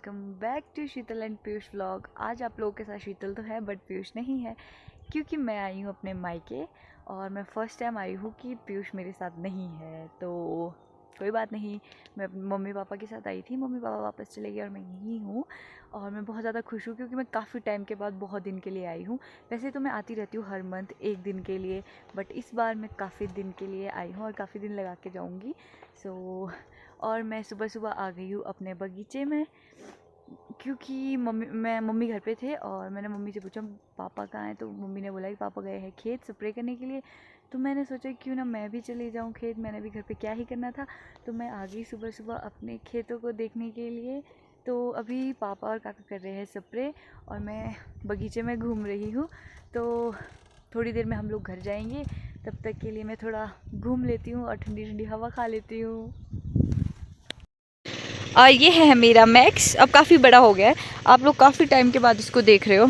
Welcome back to Sheetal and Piyush vlog. आज आप लोगों के साथ शीतल तो है बट पीयूष नहीं है, क्योंकि मैं आई हूँ अपने मायके और मैं फ़र्स्ट टाइम आई हूँ कि पीयूष मेरे साथ नहीं है। तो कोई बात नहीं, मैं अपने मम्मी पापा के साथ आई थी, मम्मी पापा वापस चले गए और मैं यहीं हूँ। और मैं बहुत ज़्यादा खुश हूँ क्योंकि मैं काफ़ी टाइम के बाद बहुत दिन के लिए आई हूँ। वैसे तो मैं आती रहती हूँ हर मंथ एक दिन के लिए, बट इस बार मैं काफ़ी दिन के लिए आई हूँ और काफ़ी दिन लगा के जाऊँगी। और मैं सुबह सुबह आ गई हूँ अपने बगीचे में, क्योंकि मम्मी घर पे थे और मैंने मम्मी से पूछा पापा कहाँ हैं, तो मम्मी ने बोला कि पापा गए हैं खेत स्प्रे करने के लिए। तो मैंने सोचा क्यों ना मैं भी चली जाऊँ खेत, मैंने भी घर पे क्या ही करना था। तो मैं आ गई सुबह सुबह अपने खेतों को देखने के लिए। तो अभी पापा और काका कर रहे हैं स्प्रे और मैं बगीचे में घूम रही हूँ। तो थोड़ी देर में हम लोग घर जाएंगे, तब तक के लिए मैं थोड़ा घूम लेती हूँ और ठंडी ठंडी हवा खा लेती हूँ। और ये है मेरा मैक्स, अब काफ़ी बड़ा हो गया है। आप लोग काफ़ी टाइम के बाद इसको देख रहे हो,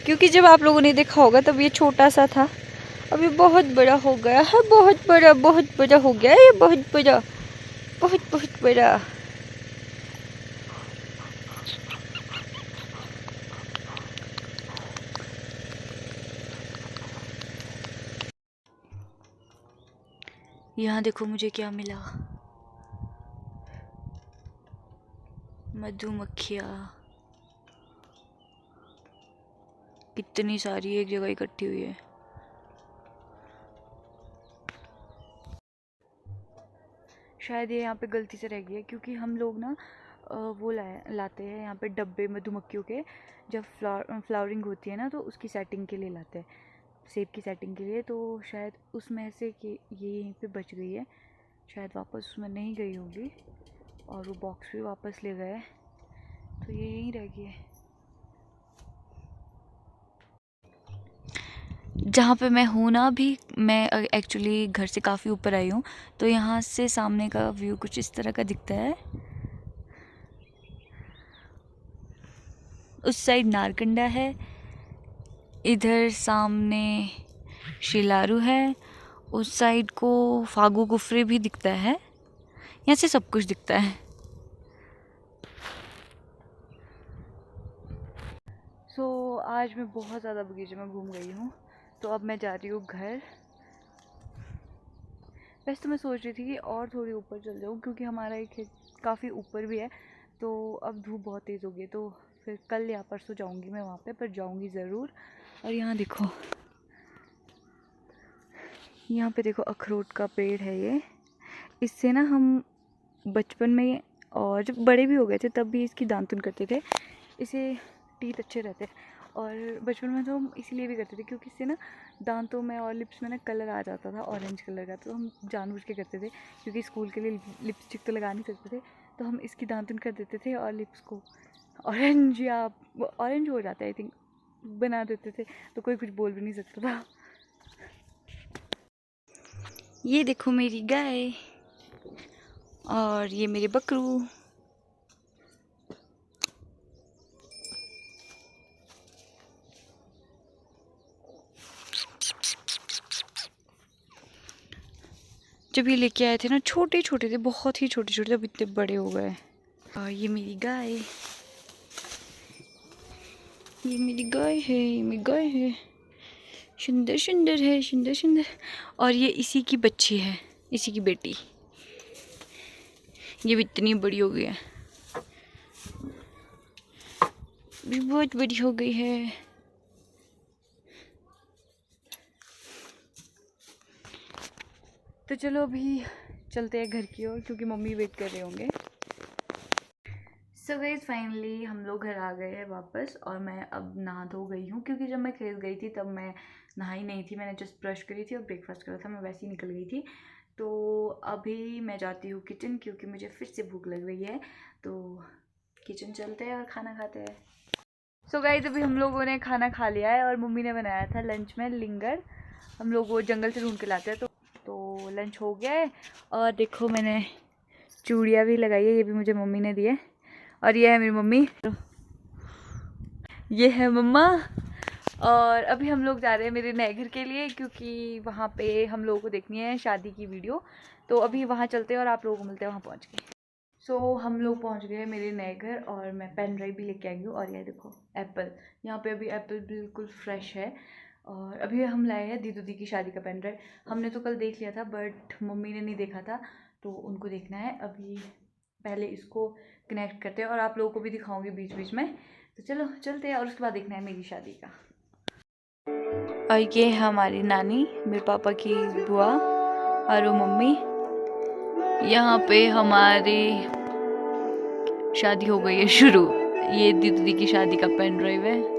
क्योंकि जब आप लोगों ने देखा होगा तब ये छोटा सा था। अब ये बहुत बड़ा हो गया है, बहुत बड़ा हो गया है ये, बहुत बड़ा। यहाँ देखो मुझे क्या मिला, मधुमक्खियाँ कितनी सारी एक जगह इकट्ठी हुई है। शायद ये यहाँ पे गलती से रह गई है, क्योंकि हम लोग ना वो लाते हैं यहाँ पे डब्बे मधुमक्खियों के। जब फ्लावरिंग होती है ना तो उसकी सेटिंग के लिए लाते हैं, सेब की सेटिंग के लिए। तो शायद उसमें से कि ये यहीं पे बच गई है, शायद वापस उसमें नहीं गई होगी और वो बॉक्स भी वापस ले गए, तो ये यहीं रह गई है। जहाँ पे मैं हूँ ना अभी, मैं एक्चुअली घर से काफ़ी ऊपर आई हूँ। तो यहाँ से सामने का व्यू कुछ इस तरह का दिखता है। उस साइड नारकंडा है, इधर सामने शिलारू है, उस साइड को फागू कुफरी भी दिखता है। यहाँ से सब कुछ दिखता है। आज मैं बहुत ज़्यादा बगीचे में घूम गई हूँ, तो अब मैं जा रही हूँ घर। वैसे तो मैं सोच रही थी कि और थोड़ी ऊपर चल जाऊँ, क्योंकि हमारा एक खेत काफ़ी ऊपर भी है। तो अब धूप बहुत तेज़ हो गई, तो फिर कल या परसों जाऊँगी मैं वहाँ पे, पर जाऊँगी ज़रूर। और यहाँ देखो, यहाँ पे देखो अखरोट का पेड़ है ये। इससे ना हम बचपन में, और जब बड़े भी हो गए थे तब भी इसकी दातुन करते थे। इसे टीथ अच्छे रहते हैं, और बचपन में तो हम इसीलिए भी करते थे क्योंकि इससे ना दांतों में और लिप्स में ना कलर आ जाता था, ऑरेंज कलर का। तो हम जानबूझ के करते थे, क्योंकि स्कूल के लिए लिपस्टिक तो लगा नहीं सकते थे, तो हम इसकी दातुन कर देते थे और लिप्स को ऑरेंज या ऑरेंज हो जाता है आई थिंक, बना देते थे, तो कोई कुछ बोल भी नहीं सकता था। ये देखो मेरी गाय और ये मेरे बकरू। जब ये लेके आए थे ना छोटे छोटे थे, बहुत ही छोटे छोटे, अब इतने बड़े हो गए। और ये मेरी गाय, ये मेरी गाय है, ये मेरी गाय है, सुंदर सुंदर है, सुंदर सुंदर। और ये इसी की बच्ची है, इसी की बेटी। ये भी इतनी बड़ी हो गई है, भी बहुत बड़ी हो गई है। तो चलो अभी चलते हैं घर की ओर, क्योंकि मम्मी वेट कर रहे होंगे। सो गाइस फाइनली हम लोग घर आ गए हैं वापस, और मैं अब नहा धो गई हूँ, क्योंकि जब मैं खेत गई थी तब मैं नहाई नहीं थी, मैंने जस्ट ब्रश करी थी और ब्रेकफास्ट करा था, मैं वैसे ही निकल गई थी। तो अभी मैं जाती हूँ किचन, क्योंकि मुझे फिर से भूख लग रही है। तो किचन चलते हैं और खाना खाते हैं। सो गाइस अभी हम लोगों ने खाना खा लिया है और मम्मी ने बनाया था लंच में लिंगर। हम लोग वो जंगल से ढूंढ के लाते हैं, तो लंच हो गया है। और देखो मैंने चूड़ियाँ भी लगाई है, ये भी मुझे मम्मी ने दी है। और ये है मेरी मम्मी, ये है मम्मा। और अभी हम लोग जा रहे हैं मेरे नए घर के लिए, क्योंकि वहाँ पे हम लोगों को देखनी है शादी की वीडियो। तो अभी वहाँ चलते हैं और आप लोगों को मिलते हैं वहाँ पहुँच के। हम लोग पहुंच गए मेरे नए घर और मैं पेन ड्राइव भी लेके आई हूँ। और ये देखो एप्पल, यहाँ पे अभी एप्पल बिल्कुल फ्रेश है। और अभी हम लाए हैं दीदू दी की शादी का पेन ड्राइव। हमने तो कल देख लिया था बट मम्मी ने नहीं देखा था, तो उनको देखना है। अभी पहले इसको कनेक्ट करते हैं और आप लोगों को भी दिखाऊंगी बीच बीच में। तो चलो चलते हैं और उसके बाद देखना है मेरी शादी का। और ये हमारी नानी, मेरे पापा की बुआ और वो मम्मी। यहाँ पे हमारी शादी हो गई है शुरू। ये दीदी की शादी का पेन ड्राइव है।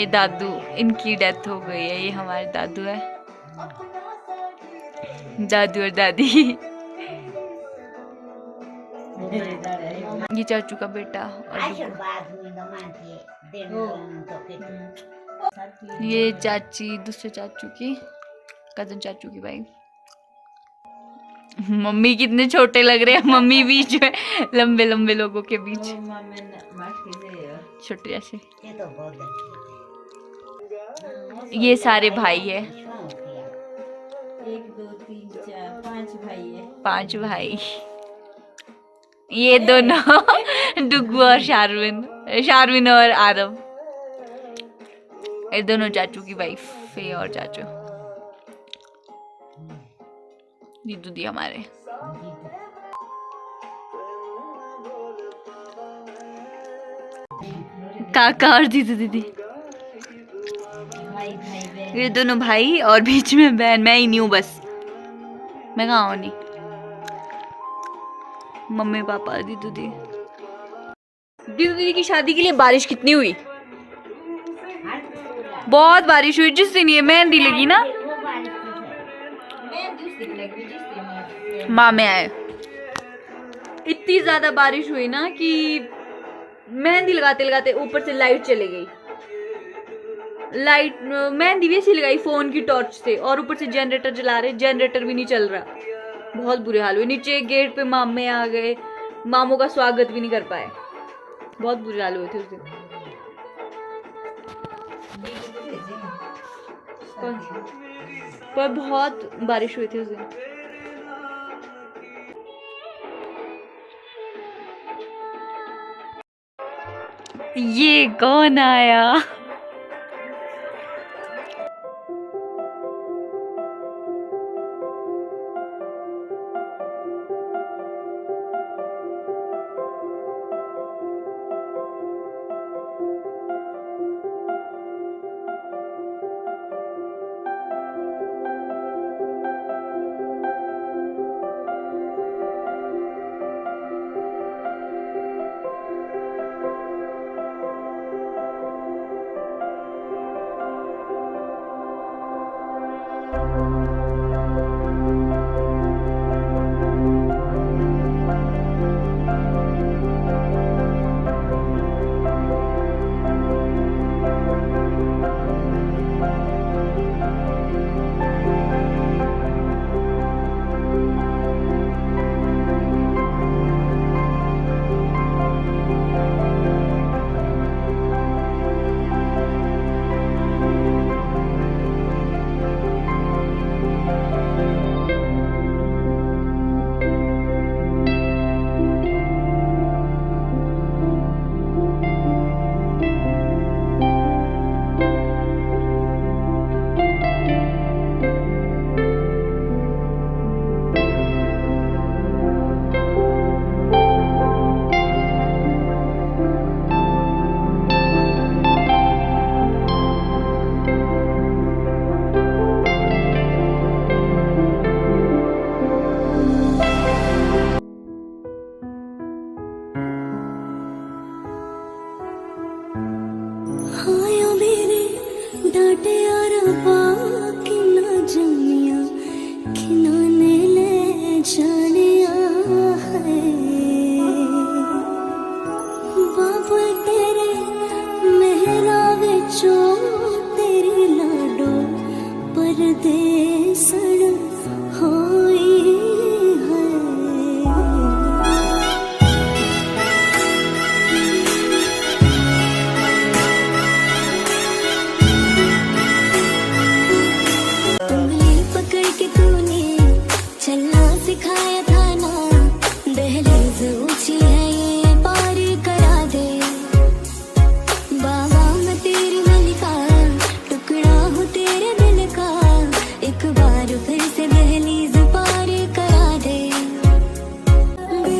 दादू, इनकी डेथ हो गई है। ये हमारे दादू है, दादू और दादी। ये चाचू का बेटा और ये चाची, दूसरे चाचू की कजन चाचू की वाइफ। मम्मी कितने छोटे लग रहे हैं, मम्मी बीच में, लंबे लंबे लोगों के बीच छोटे जैसे। ये सारे भाई है, 1 2 3 4 5 भाई है। 5 भाई। ये दोनों डुगू और शारविन, शारविन और आरव, ये दोनों चाचू की वाइफ है और चाचू। दीदू दी हमारे। काका और दीदू दीदी, ये दोनों भाई और बीच में बहन। मैं ही नहीं हूँ बस, मैं कहाँ हूँ नहीं। मम्मी पापा दीदू दी। दीदू दीदी की शादी के लिए बारिश कितनी हुई, बहुत बारिश हुई। जिस दिन ये मेहंदी लगी ना, मामे आए, इतनी ज्यादा बारिश हुई ना कि मेहंदी लगाते लगाते ऊपर से लाइट चली गई। लाइट मेहंदी भी ऐसी लगाई फोन की टॉर्च से, और ऊपर से जनरेटर जला रहे, जनरेटर भी नहीं चल रहा। बहुत बुरे हाल हुए। नीचे गेट पे मामे आ गए, मामों का स्वागत भी नहीं कर पाए। बहुत बुरे हाल हुए थे उस दिन। पर बहुत बारिश हुई थी उस दिन। ये कौन आया?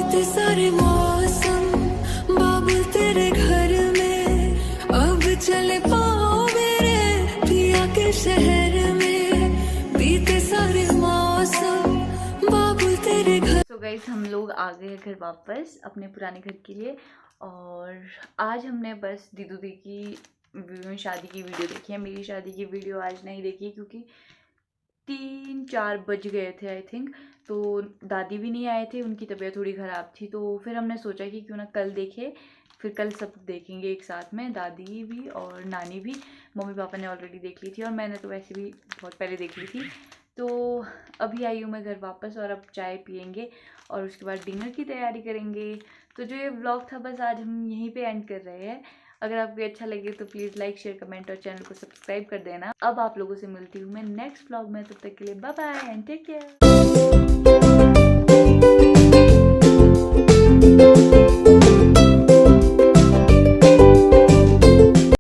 बीते सारे मौसम बाबुल तेरे घर में, अब चले पाओ मेरे पिया के शहर में, बीते सारे मौसम बाबुल तेरे घर। तो गाइस हम लोग आ गए घर वापस अपने पुराने घर के लिए। और आज हमने बस दीदू दी की शादी की वीडियो देखी है। मेरी शादी की वीडियो आज नहीं देखी क्योंकि 3-4 बज गए थे आई थिंक। तो दादी भी नहीं आए थे, उनकी तबीयत थोड़ी ख़राब थी। तो फिर हमने सोचा कि क्यों ना कल देखे, फिर कल सब देखेंगे एक साथ में, दादी भी और नानी भी। मम्मी पापा ने ऑलरेडी देख ली थी और मैंने तो वैसे भी बहुत पहले देख ली थी। तो अभी आई हूँ मैं घर वापस और अब चाय पियेंगे और उसके बाद डिनर की तैयारी करेंगे। तो जो ये व्लॉग था बस आज हम यहीं पे एंड कर रहे हैं। अगर आपको अच्छा लगे तो प्लीज़ लाइक शेयर कमेंट और चैनल को सब्सक्राइब कर देना। अब आप लोगों से मिलती हूँ मैं नेक्स्ट व्लॉग में, तब तक के लिए bye bye and take care.